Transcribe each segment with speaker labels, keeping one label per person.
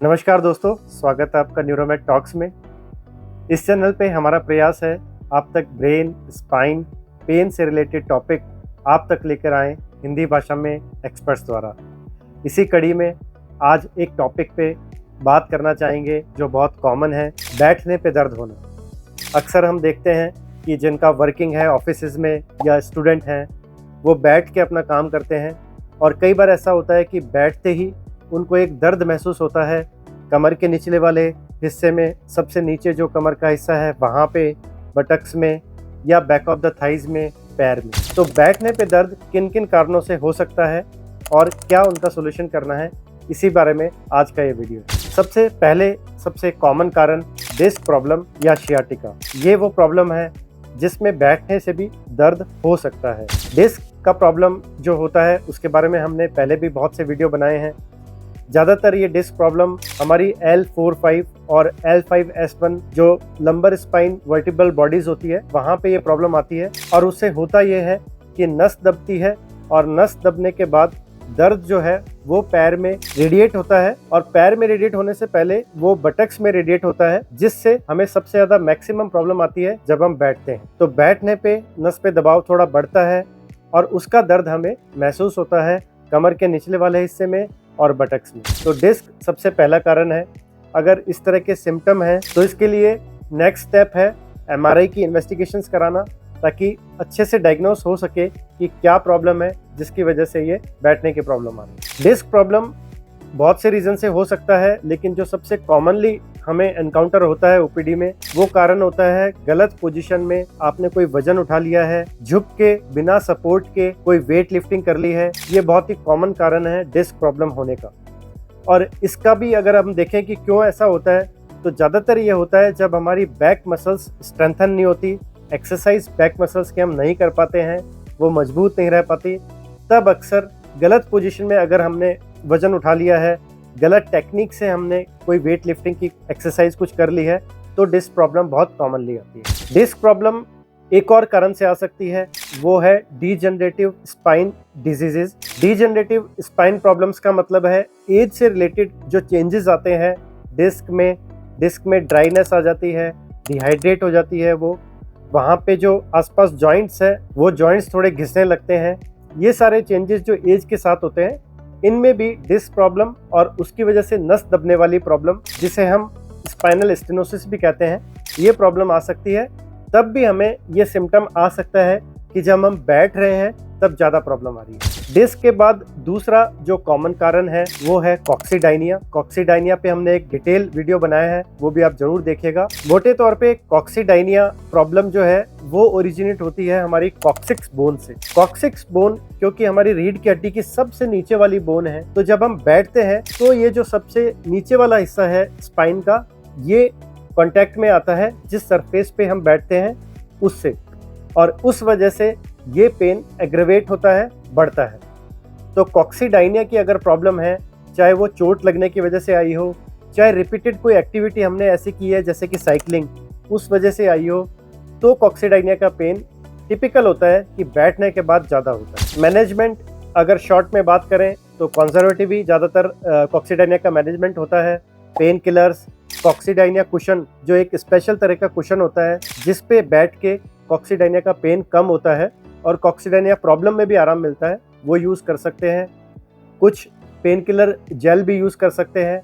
Speaker 1: नमस्कार दोस्तों, स्वागत है आपका न्यूरोमेड टॉक्स में। इस चैनल पे हमारा प्रयास है आप तक ब्रेन, स्पाइन, पेन से रिलेटेड टॉपिक आप तक लेकर आएँ हिंदी भाषा में एक्सपर्ट्स द्वारा। इसी कड़ी में आज एक टॉपिक पे बात करना चाहेंगे जो बहुत कॉमन है, बैठने पे दर्द होना। अक्सर हम देखते हैं कि जिनका वर्किंग है ऑफिसेज़ में या स्टूडेंट हैं, वो बैठ के अपना काम करते हैं और कई बार ऐसा होता है कि बैठते ही उनको एक दर्द महसूस होता है कमर के निचले वाले हिस्से में, सबसे नीचे जो कमर का हिस्सा है वहाँ पे, बटक्स में या बैक ऑफ द थाइज में, पैर में। तो बैठने पे दर्द किन किन कारणों से हो सकता है और क्या उनका सोल्यूशन करना है, इसी बारे में आज का ये वीडियो है। सबसे पहले सबसे कॉमन कारण डिस्क प्रॉब्लम या शियाटिका। ये वो प्रॉब्लम है जिसमें बैठने से भी दर्द हो सकता है। डिस्क का प्रॉब्लम जो होता है उसके बारे में हमने पहले भी बहुत से वीडियो बनाए हैं। ज़्यादातर ये डिस्क प्रॉब्लम हमारी L4-5 और L5-S1 जो लंबर स्पाइन वर्टिब्रल बॉडीज़ होती है वहाँ पे ये प्रॉब्लम आती है और उससे होता ये है कि नस दबती है और नस दबने के बाद दर्द जो है वो पैर में रेडिएट होता है और पैर में रेडिएट होने से पहले वो बटक्स में रेडिएट होता है, जिससे हमें सबसे ज़्यादा मैक्सिमम प्रॉब्लम आती है जब हम बैठते हैं। तो बैठने पे नस पे दबाव थोड़ा बढ़ता है और उसका दर्द हमें महसूस होता है कमर के निचले वाले हिस्से में और बटक्स में। तो डिस्क सबसे पहला कारण है। अगर इस तरह के सिम्टम हैं तो इसके लिए नेक्स्ट स्टेप है MRI की इन्वेस्टिगेशंस कराना, ताकि अच्छे से डायग्नोस हो सके कि क्या प्रॉब्लम है जिसकी वजह से ये बैठने की प्रॉब्लम आ रही है। डिस्क प्रॉब्लम बहुत से रीज़न से हो सकता है, लेकिन जो सबसे कॉमनली हमें एनकाउंटर होता है OPD में, वो कारण होता है गलत पोजीशन में आपने कोई वजन उठा लिया है, झुक के बिना सपोर्ट के कोई वेट लिफ्टिंग कर ली है। ये बहुत ही कॉमन कारण है डिस्क प्रॉब्लम होने का। और इसका भी अगर हम देखें कि क्यों ऐसा होता है, तो ज़्यादातर ये होता है जब हमारी बैक मसल्स स्ट्रेंथन नहीं होती, एक्सरसाइज बैक मसल्स के हम नहीं कर पाते हैं, वो मजबूत नहीं रह पाती, तब अक्सर गलत पोजीशन में अगर हमने वजन उठा लिया है, गलत टेक्निक से हमने कोई वेट लिफ्टिंग की एक्सरसाइज कुछ कर ली है, तो डिस्क प्रॉब्लम बहुत कॉमनली आती है। डिस्क प्रॉब्लम एक और कारण से आ सकती है, वो है degenerative spine diseases. Degenerative spine problems का मतलब है एज से रिलेटेड जो चेंजेस आते हैं डिस्क में ड्राइनेस आ जाती है, डिहाइड्रेट हो जाती है, वो वहाँ पे जो आसपास जॉइंट्स है वो जॉइंट्स थोड़े घिसने लगते हैं। ये सारे चेंजेस जो एज के साथ होते हैं, इनमें भी डिस्क प्रॉब्लम और उसकी वजह से नस दबने वाली प्रॉब्लम, जिसे हम स्पाइनल स्टेनोसिस भी कहते हैं, ये प्रॉब्लम आ सकती है। तब भी हमें ये सिम्टम आ सकता है कि जब हम बैठ रहे हैं तब ज़्यादा प्रॉब्लम आ रही है। डिस्क के बाद दूसरा जो कॉमन कारण है वो है कॉक्सीडाइनिया। कॉक्सीडाइनिया पे हमने एक डिटेल वीडियो बनाया है, वो भी आप जरूर देखिएगा। मोटे तौर पे कॉक्सीडाइनिया प्रॉब्लम जो है वो ओरिजिनेट होती है हमारी कॉक्सिक्स बोन से। कॉक्सिक्स बोन क्योंकि हमारी रीढ़ की हड्डी की सबसे नीचे वाली बोन है, तो जब हम बैठते हैं तो ये जो सबसे नीचे वाला हिस्सा है स्पाइन का, ये कांटेक्ट में आता है जिस सरफेस पे हम बैठते हैं उससे, और उस वजह से ये पेन एग्रेवेट होता है, बढ़ता है। तो कॉक्सीडाइनिया की अगर प्रॉब्लम है, चाहे वो चोट लगने की वजह से आई हो, चाहे रिपीटेड कोई एक्टिविटी हमने ऐसी की है जैसे कि साइकिलिंग, उस वजह से आई हो, तो कॉक्सीडाइनिया का पेन टिपिकल होता है कि बैठने के बाद ज़्यादा होता है। मैनेजमेंट अगर शॉर्ट में बात करें तो कंजर्वेटिव ही ज़्यादातर कॉक्सीडाइनिया का मैनेजमेंट होता है। पेन किलर्स, कॉक्सीडाइनिया कुशन जो एक स्पेशल तरह का कुशन होता है जिस पे बैठ के कॉक्सीडाइनिया का पेन कम होता है और कॉक्सीडाइनिया प्रॉब्लम में भी आराम मिलता है, वो यूज़ कर सकते हैं। कुछ पेन किलर जेल भी यूज़ कर सकते हैं।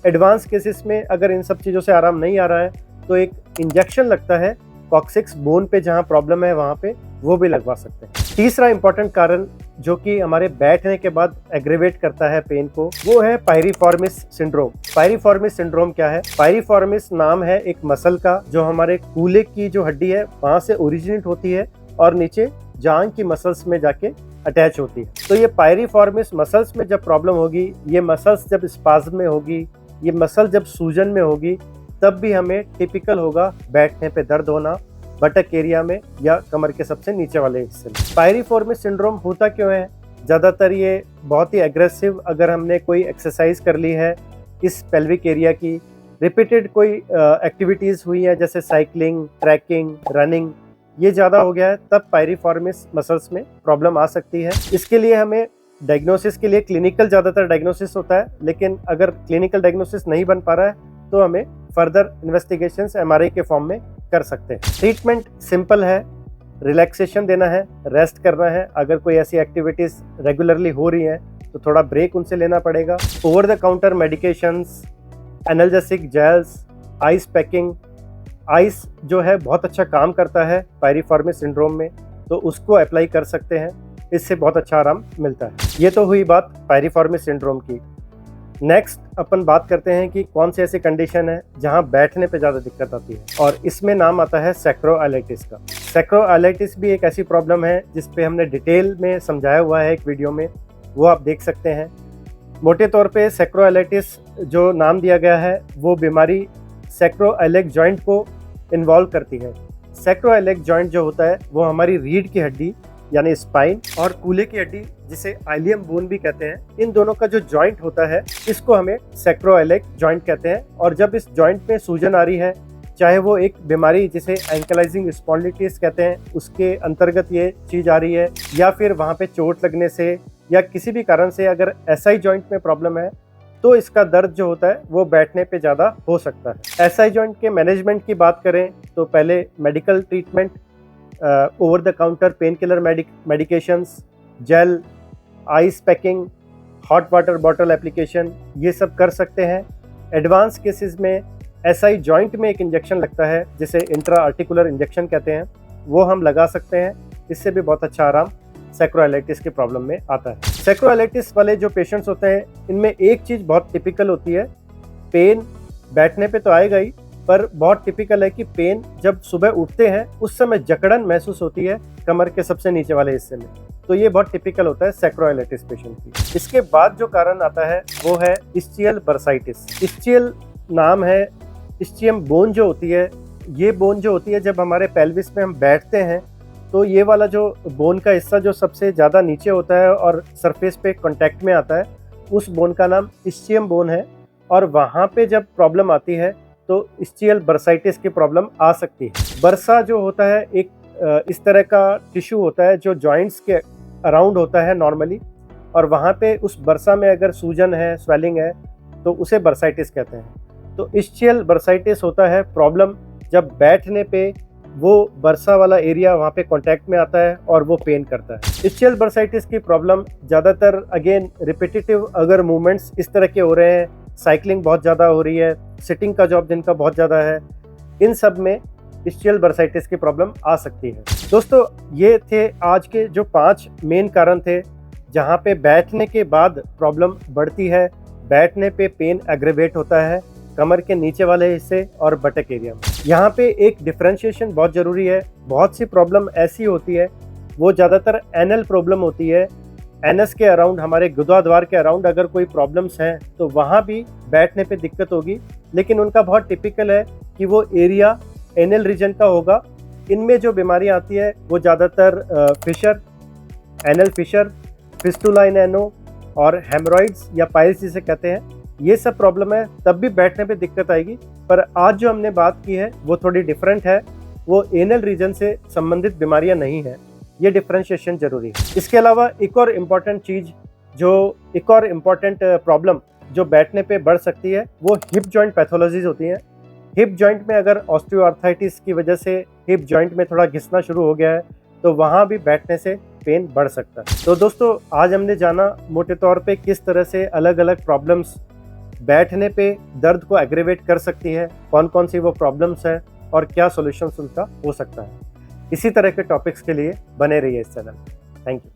Speaker 1: एडवांस केसेस में अगर इन सब चीज़ों से आराम नहीं आ रहा है तो एक इंजेक्शन लगता है कॉक्सिक्स बोन पे, जहाँ प्रॉब्लम है वहाँ पे, वो भी लगवा सकते हैं। तीसरा इंपॉर्टेंट कारण जो कि हमारे बैठने के बाद एग्रीवेट करता है पेन को, वो है पायरिफॉर्मिस सिंड्रोम। पायरिफॉर्मिस सिंड्रोम क्या है? पायरिफॉर्मिस नाम है एक मसल का जो हमारे कूल्हे की जो हड्डी है वहाँ से ओरिजिनेट होती है और नीचे जांघ की मसल्स में जाके अटैच होती है। तो ये पायरिफॉर्मिस मसल्स में जब प्रॉब्लम होगी, ये मसल्स जब स्पाज्म में होगी, ये मसल जब सूजन में होगी, तब भी हमें टिपिकल होगा बैठने पे दर्द होना, बटक एरिया में या कमर के सबसे नीचे वाले हिस्से में। पायरिफॉर्मिस सिंड्रोम होता क्यों है? ज़्यादातर ये बहुत ही एग्रेसिव, अगर हमने कोई एक्सरसाइज कर ली है इस पेल्विक एरिया की, रिपीटेड कोई एक्टिविटीज़ हुई है जैसे साइकिलिंग, ट्रैकिंग, रनिंग, ये ज़्यादा हो गया है, तब पायरिफॉर्मिस मसल्स में प्रॉब्लम आ सकती है। इसके लिए हमें डायग्नोसिस के लिए क्लिनिकल ज़्यादातर डायग्नोसिस होता है, लेकिन अगर क्लिनिकल डायग्नोसिस नहीं बन पा रहा है तो हमें फर्दर इन्वेस्टिगेशंस एमआरआई के फॉर्म में कर सकते हैं। ट्रीटमेंट सिंपल है, रिलैक्सेशन देना है, रेस्ट करना है। अगर कोई ऐसी एक्टिविटीज़ रेगुलरली हो रही हैं तो थोड़ा ब्रेक उनसे लेना पड़ेगा। Over the counter medications, analgesic gels, ice packing. Ice जो है बहुत अच्छा काम करता है पायरिफॉर्मिस सिंड्रोम में, तो उसको अप्लाई कर सकते हैं, इससे बहुत अच्छा आराम मिलता है। ये तो हुई बात पायरिफॉर्मिस सिंड्रोम की। नेक्स्ट अपन बात करते हैं कि कौन सी ऐसी कंडीशन है जहां बैठने पे ज़्यादा दिक्कत आती है, और इसमें नाम आता है सैक्रोइलाइटिस का। सैक्रोइलाइटिस भी एक ऐसी प्रॉब्लम है जिस पे हमने डिटेल में समझाया हुआ है एक वीडियो में, वो आप देख सकते हैं। मोटे तौर पे सैक्रोइलाइटिस जो नाम दिया गया है वो बीमारी सैक्रोइलेक जॉइंट को इन्वॉल्व करती है। सैक्रोइलेक जॉइंट जो होता है वो हमारी रीढ़ की हड्डी यानी स्पाइन और कूल्हे की हड्डी जिसे आइलियम बोन भी कहते हैं, इन दोनों का जो जॉइंट होता है इसको हमें सैक्रोइलेक जॉइंट कहते हैं। और जब इस जॉइंट में सूजन आ रही है, चाहे वो एक बीमारी जिसे एंकलाइजिंग स्पॉन्डिलिटिस कहते हैं उसके अंतर्गत ये चीज़ आ रही है, या फिर वहाँ पे चोट लगने से या किसी भी कारण से अगर एसआई जॉइंट में प्रॉब्लम है तो इसका दर्द जो होता है वो बैठने पे ज़्यादा हो सकता है। एसआई जॉइंट के मैनेजमेंट की बात करें तो पहले medical treatment, over the counter pain killer medications, gel, ice packing, hot water bottle application, ये सब कर सकते हैं। एडवांस केसेस में एसआई जॉइंट में एक इंजेक्शन लगता है जिसे इंट्रा आर्टिकुलर इंजेक्शन कहते हैं, वो हम लगा सकते हैं। इससे भी बहुत अच्छा आराम सैक्रोइलाइटिस के प्रॉब्लम में आता है। सैक्रोइलाइटिस वाले जो पेशेंट्स होते हैं इनमें एक चीज़ बहुत टिपिकल होती है, पेन बैठने पे तो आएगा ही, पर बहुत टिपिकल है कि पेन जब सुबह उठते हैं उस समय जकड़न महसूस होती है कमर के सबसे नीचे वाले हिस्से में, तो ये बहुत टिपिकल होता है सैक्रोइलाइटिस पेशेंट की। इसके बाद जो कारण आता है वो है इस्चियल बर्साइटिस। इस्चियल नाम है, इस्चियम बोन जो होती है, ये बोन जो होती है जब हमारे पेल्विस में हम बैठते हैं तो ये वाला जो बोन का हिस्सा जो सबसे ज़्यादा नीचे होता है और सरफेस पे कांटेक्ट में आता है, उस बोन का नाम इस्चियम बोन है। और वहाँ पे जब प्रॉब्लम आती है तो इस्चियल बर्साइटिस की प्रॉब्लम आ सकती है। बर्सा जो होता है एक इस तरह का टिश्यू होता है जो जॉइंट्स के अराउंड होता है नॉर्मली, और वहाँ पे उस बर्सा में अगर सूजन है, स्वेलिंग है, तो उसे बर्साइटिस कहते हैं। तो इस्चियल बर्साइटिस होता है प्रॉब्लम जब बैठने पे वो बर्सा वाला एरिया वहाँ पे कांटेक्ट में आता है और वो पेन करता है। इस्चियल बर्साइटिस की प्रॉब्लम ज़्यादातर अगेन रिपीटेटिव अगर मूवमेंट्स इस तरह के हो रहे हैं, साइकिलिंग बहुत ज़्यादा हो रही है, सिटिंग का जॉब जिनका बहुत ज़्यादा है, इन सब में इस्चियल बर्साइटिस की प्रॉब्लम आ सकती है। दोस्तों, ये थे आज के जो 5 मेन कारण थे जहाँ पे बैठने के बाद प्रॉब्लम बढ़ती है, बैठने पे पेन एग्रेवेट होता है कमर के नीचे वाले हिस्से और बटक एरिया में। यहाँ पे एक डिफरेंशिएशन बहुत ज़रूरी है। बहुत सी प्रॉब्लम ऐसी होती है वो ज़्यादातर एनल प्रॉब्लम होती है, एनस के अराउंड, हमारे गुदाद्वार के अराउंड अगर कोई प्रॉब्लम्स हैं तो वहाँ भी बैठने पे दिक्कत होगी, लेकिन उनका बहुत टिपिकल है कि वो एरिया एनल रीजन का होगा। इनमें जो बीमारियाँ आती है वो ज़्यादातर फिशर, एनल फिशर, फिस्टुला इन एनो और हेमरॉइड्स या पाइल्स जिसे कहते हैं, ये सब प्रॉब्लम है, तब भी बैठने पे दिक्कत आएगी। पर आज जो हमने बात की है वो थोड़ी डिफरेंट है, वो एनल रीजन से संबंधित बीमारियां नहीं है, ये डिफरेंशिएशन जरूरी है। इसके अलावा एक और इम्पॉर्टेंट प्रॉब्लम जो बैठने पे बढ़ सकती है वो हिप जॉइंट पैथोलॉजीज होती हैं। हिप जॉइंट में अगर ऑस्टियोआर्थराइटिस की वजह से हिप जॉइंट में थोड़ा घिसना शुरू हो गया है तो वहाँ भी बैठने से पेन बढ़ सकता है। तो दोस्तों, आज हमने जाना मोटे तौर पे किस तरह से अलग अलग प्रॉब्लम्स बैठने पे दर्द को एग्रेवेट कर सकती है, कौन कौन सी वो प्रॉब्लम्स है और क्या सॉल्यूशंस उनका हो सकता है। इसी तरह के टॉपिक्स के लिए बने रहिए इस चैनल। Thank you.